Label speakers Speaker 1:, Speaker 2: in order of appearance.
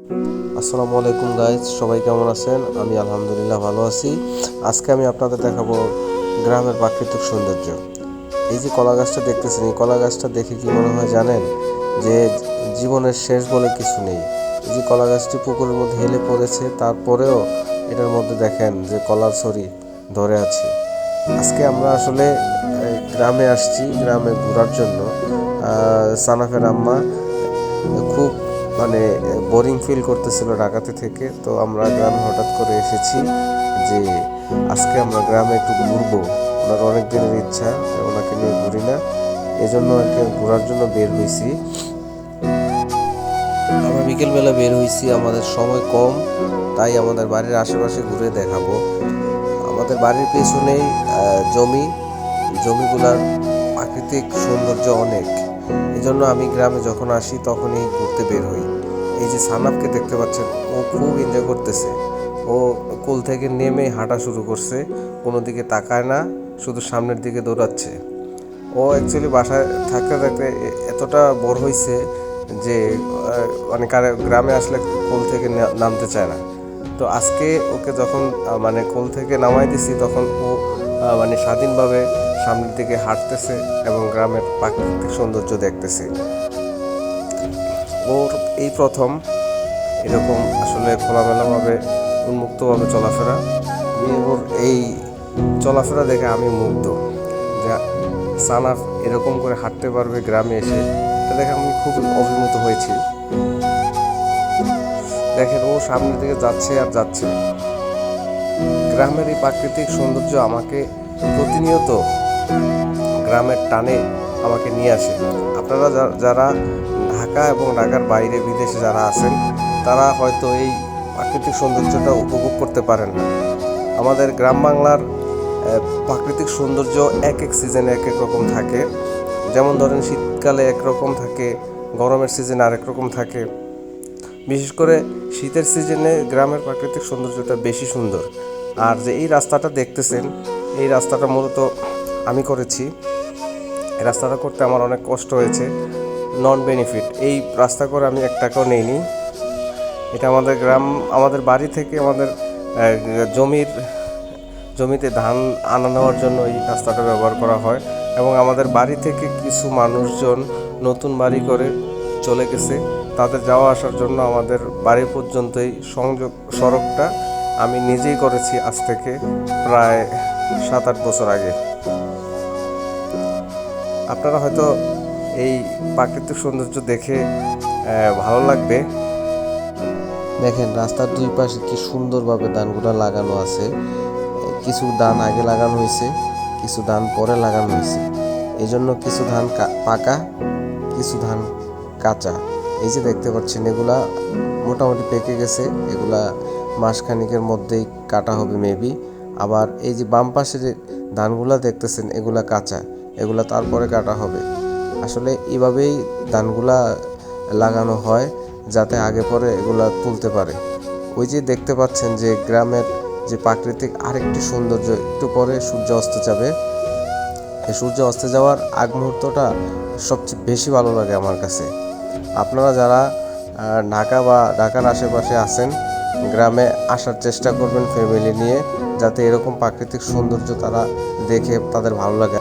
Speaker 1: আসসালামু আলাইকুম গাইজ, সবাই কেমন আছেন? আমি আলহামদুলিল্লাহ ভালো আছি। আজকে আমি আপনাদের দেখাবো গ্রামের প্রাকৃতিক সৌন্দর্য। এই যে কলা গাছটা দেখতেছেন, এই কলা গাছটা দেখে কি মনে হয় জানেন? যে জীবনের শেষ বলে কিছু নেই। এই যে কলা গাছটি পুকুরের মধ্যে হেলে পড়েছে, তারপরেও এটার মধ্যে দেখেন যে কলার ছড়ি ধরে আছে। আজকে আমরা আসলে গ্রামে আসছি, গ্রামে ঘোরার জন্য। সানাফের আম্মা খুব মানে বোরিং ফিল করতেছিল ঢাকাতে থেকে, তো আমরা গ্রামে হঠাৎ করে এসেছি যে আজকে আমরা গ্রামে একটু ঘুরবো। ওনার অনেক দিনের ইচ্ছা যে ওনাকে নিয়ে ঘুরি না, এজন্য আর কি ঘোরার জন্য বের হয়েছি। আমরা বিকেলবেলা বের হয়েছি, আমাদের সময় কম, তাই আমাদের বাড়ির আশেপাশে ঘুরে দেখাবো। আমাদের বাড়ির পেছনেই জমিগুলার প্রাকৃতিক সৌন্দর্য অনেক। এই জন্য আমি গ্রামে যখন আসি তখনই ঘুরতে বের হই। এই যে সানাবকে দেখতে পাচ্ছেন, ও খুব এনজয় করতেছে। ও কোল থেকে নেমে হাঁটা শুরু করছে, কোনো দিকে তাকায় না, শুধু সামনের দিকে দৌড়াচ্ছে। ও অ্যাকচুয়ালি বাসায় থাকতে থাকতে এতটা বোর হয়েছে যে মানে গ্রামে আসলে কোল থেকে নামতে চায় না। তো আজকে ওকে যখন মানে কোল থেকে নামাই দিছি, তখন ও মানে স্বাধীনভাবে সামনের দিকে হাঁটতেছে এবং গ্রামের প্রাকৃতিক সৌন্দর্য দেখতেছে। ওর এই প্রথম এরকম আসলে খোলামেলাভাবে উন্মুক্তভাবে চলাফেরা। ওর এই চলাফেরা দেখে আমি মুগ্ধ যে সানাফ এরকম করে হাঁটতে পারবে গ্রামে এসে, এটা দেখে আমি খুব অভিভূত হয়েছি। দেখেন, ও সামনের দিকে যাচ্ছে আর যাচ্ছে। গ্রামের এই প্রাকৃতিক সৌন্দর্য আমাকে প্রতিনিয়ত গ্রামের টানে আমাকে নিয়ে আসে। আপনারা যারা ঢাকা এবং ঢাকার বাইরে বিদেশে যারা আছেন, তারা হয়তো এই প্রাকৃতিক সৌন্দর্যটা উপভোগ করতে পারেন না। আমাদের গ্রাম বাংলার প্রাকৃতিক সৌন্দর্য এক এক সিজনে এক এক রকম থাকে। যেমন ধরেন, শীতকালে একরকম থাকে, গরমের সিজনে আরেক রকম থাকে। বিশেষ করে শীতের সিজনে গ্রামের প্রাকৃতিক সৌন্দর্যটা বেশি সুন্দর। আর যে এই রাস্তাটা দেখতেছেন, এই রাস্তাটা মূলত আমি করেছি। এই রাস্তাটা করতে আমার অনেক কষ্ট হয়েছে, নন বেনিফিট। এই রাস্তা করে আমি 1 টাকাও নেইনি। এটা আমাদের বাড়ি থেকে আমাদের জমিতে ধান আনা নেওয়ার জন্য এই রাস্তাটা ব্যবহার করা হয়। এবং আমাদের বাড়ি থেকে কিছু মানুষজন নতুন বাড়ি করে চলে গেছে, তাদের যাওয়া আসার জন্য আমাদের বাড়ি পর্যন্ত এই সংযোগ সড়কটা আমি নিজেই করেছি আজ থেকে প্রায় 7-8 বছর আগে। আপনারা হয়তো এই প্রাকৃতিক সৌন্দর্য দেখে ভালো লাগবে। দেখেন, রাস্তার দুই পাশে কি সুন্দরভাবে ধানগুলো লাগানো আছে। কিছু ধান আগে লাগানো হয়েছে, কিছু ধান পরে লাগানো হয়েছে। এই জন্য কিছু ধান পাকা, কিছু ধান কাঁচা। এই যে দেখতে পাচ্ছেন, এগুলা মোটামুটি পেকে গেছে, এগুলা মাসখানিকের মধ্যেই কাটা হবে মেবি। আবার এই যে বাম পাশে যে ধানগুলা দেখতেছেন, এগুলা কাঁচা, এগুলা তারপরে কাটা হবে। আসলে এভাবেই ধানগুলা লাগানো হয়, যাতে আগে পরে এগুলা তুলতে পারে। ওই যে দেখতে পাচ্ছেন যে গ্রামের যে প্রাকৃতিক আরেকটি সৌন্দর্য, একটু পরে সূর্য অস্ত যাবে। এই সূর্য অস্ত যাওয়ার আগ মুহূর্তটা সবচেয়ে বেশি ভালো লাগে আমার কাছে। আপনারা যারা ঢাকা বা ঢাকার আশেপাশে আছেন, গ্রামে আসার চেষ্টা করবেন ফ্যামিলি নিয়ে, যাতে এরকম প্রাকৃতিক সৌন্দর্য তারা দেখে তাদের ভালো লাগে।